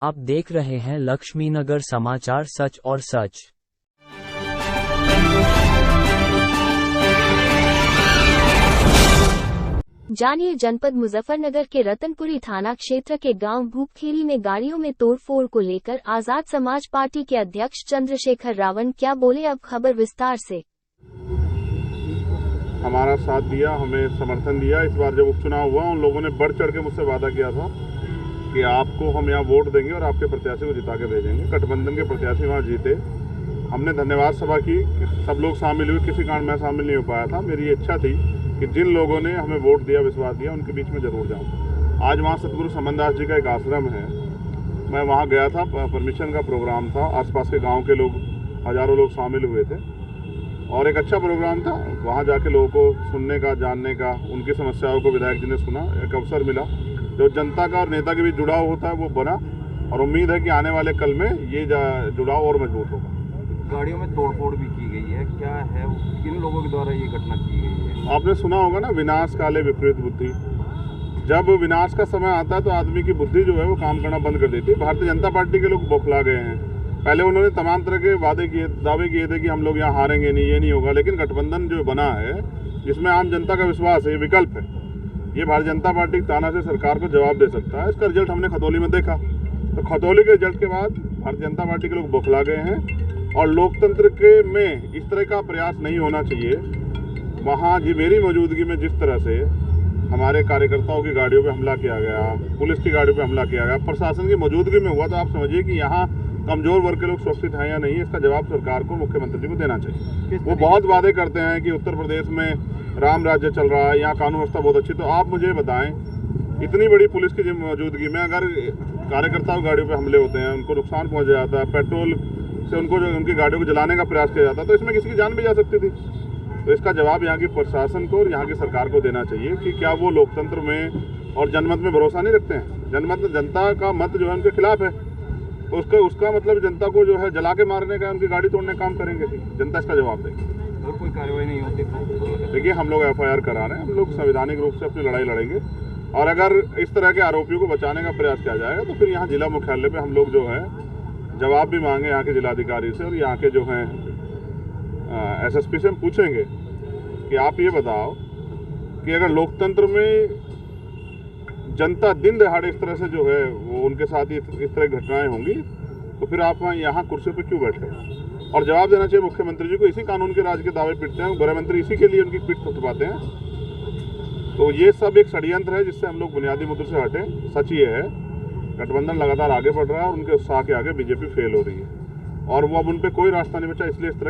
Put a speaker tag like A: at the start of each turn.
A: आप देख रहे हैं लक्ष्मीनगर समाचार, सच और सच।
B: जानिए जनपद मुजफ्फरनगर के रतनपुरी थाना क्षेत्र के गांव भूपखेरी में गाड़ियों में तोड़फोड़ को लेकर आजाद समाज पार्टी के अध्यक्ष चंद्रशेखर रावण क्या बोले, अब खबर विस्तार से।
C: हमारा साथ दिया, हमें समर्थन दिया। इस बार जब उपचुनाव हुआ उन लोगों ने बढ़ चढ़ के मुझसे वादा किया था कि आपको हम यहाँ वोट देंगे और आपके प्रत्याशी को जिता के भेजेंगे। गठबंधन के प्रत्याशी वहाँ जीते। हमने धन्यवाद सभा की, सब लोग शामिल हुए। किसी कारण मैं शामिल नहीं हो पाया था। मेरी इच्छा थी कि जिन लोगों ने हमें वोट दिया, विश्वास दिया, उनके बीच में जरूर जाऊँ। आज वहाँ सतगुरु समनदास जी का एक आश्रम है, मैं वहाँ गया था। परमिशन का प्रोग्राम था, आसपास के गाँव के लोग, हज़ारों लोग शामिल हुए थे और एक अच्छा प्रोग्राम था। वहाँ जाके लोगों को सुनने का, जानने का, उनकी समस्याओं को विधायक जी ने सुना। एक अवसर मिला जो जनता का और नेता के बीच जुड़ाव होता है वो बना और उम्मीद है कि आने वाले कल में ये जुड़ाव और मजबूत होगा।
D: गाड़ियों में तोड़फोड़ भी की गई है, क्या है, किन लोगों के द्वारा ये घटना की गई है?
C: आपने सुना होगा ना, विनाश काले विपरीत बुद्धि। जब विनाश का समय आता है तो आदमी की बुद्धि जो है वो काम करना बंद कर देती है। भारतीय जनता पार्टी के लोग बौखला गए हैं। पहले उन्होंने तमाम तरह के दावे किए थे कि हम लोग यहाँ हारेंगे नहीं, ये नहीं होगा। लेकिन गठबंधन जो बना है जिसमें आम जनता का विश्वास है, ये विकल्प है, ये भारतीय जनता पार्टी ताना से सरकार को जवाब दे सकता है। इसका रिजल्ट हमने खतौली में देखा। तो खतौली के रिजल्ट के बाद भारतीय जनता पार्टी के लोग बौखला गए हैं और लोकतंत्र के में इस तरह का प्रयास नहीं होना चाहिए। वहाँ जी मेरी मौजूदगी में जिस तरह से हमारे कार्यकर्ताओं की गाड़ियों पे हमला किया गया, पुलिस की गाड़ियों पे हमला किया गया, प्रशासन की मौजूदगी में हुआ, तो आप समझिए कि यहाँ कमजोर वर्ग के लोग सुरक्षित हैं या नहीं। इसका जवाब सरकार को, मुख्यमंत्री जी को देना चाहिए। वो बहुत वादे करते हैं कि उत्तर प्रदेश में राम राज्य चल रहा है, यहाँ कानून व्यवस्था बहुत अच्छी। तो आप मुझे बताएं, इतनी बड़ी पुलिस की मौजूदगी में अगर कार्यकर्ताओं की गाड़ियों पर हमले होते हैं, उनको नुकसान पहुँच जाता है, पेट्रोल से उनको उनकी गाड़ियों को जलाने का प्रयास किया जाता, तो इसमें किसी की जान भी जा सकती थी। तो इसका जवाब यहाँ की प्रशासन को और यहाँ की सरकार को देना चाहिए कि क्या वो लोकतंत्र में और जनमत में भरोसा नहीं रखते हैं। जनमत, जनता का मत जो है उनके खिलाफ है, तो उसका मतलब जनता को जो है जला के मारने का, उनकी गाड़ी तोड़ने का काम करेंगे। जनता इसका जवाब देगी।
D: अगर कोई कार्रवाई नहीं होती तो
C: देखिए, हम लोग FIR करा रहे हैं, हम लोग संवैधानिक रूप से अपनी लड़ाई लड़ेंगे और अगर इस तरह के आरोपियों को बचाने का प्रयास किया जाएगा तो फिर यहाँ जिला मुख्यालय पर हम लोग जो है जवाब भी मांगे यहाँ के जिलाधिकारी से और यहाँ के जो हैं SSP से हम पूछेंगे कि आप ये बताओ कि अगर लोकतंत्र में जनता दिन दहाड़े इस तरह से जो है वो उनके साथ इस तरह की घटनाएं होंगी तो फिर आप यहाँ कुर्सी पर क्यों बैठे? और जवाब देना चाहिए मुख्यमंत्री जी को। इसी कानून के राज के दावे पीटते हैं गृह मंत्री, इसी के लिए उनकी पीठ थपथपाते हैं। तो ये सब एक षड्यंत्र है जिससे हम लोग बुनियादी मुद्दों से हटे। सच ये है, गठबंधन लगातार आगे बढ़ रहा है और उनके उत्साह के आगे बीजेपी फेल हो रही है और वो अब उन पर कोई रास्ता नहीं बचा। इसलिए इस तरह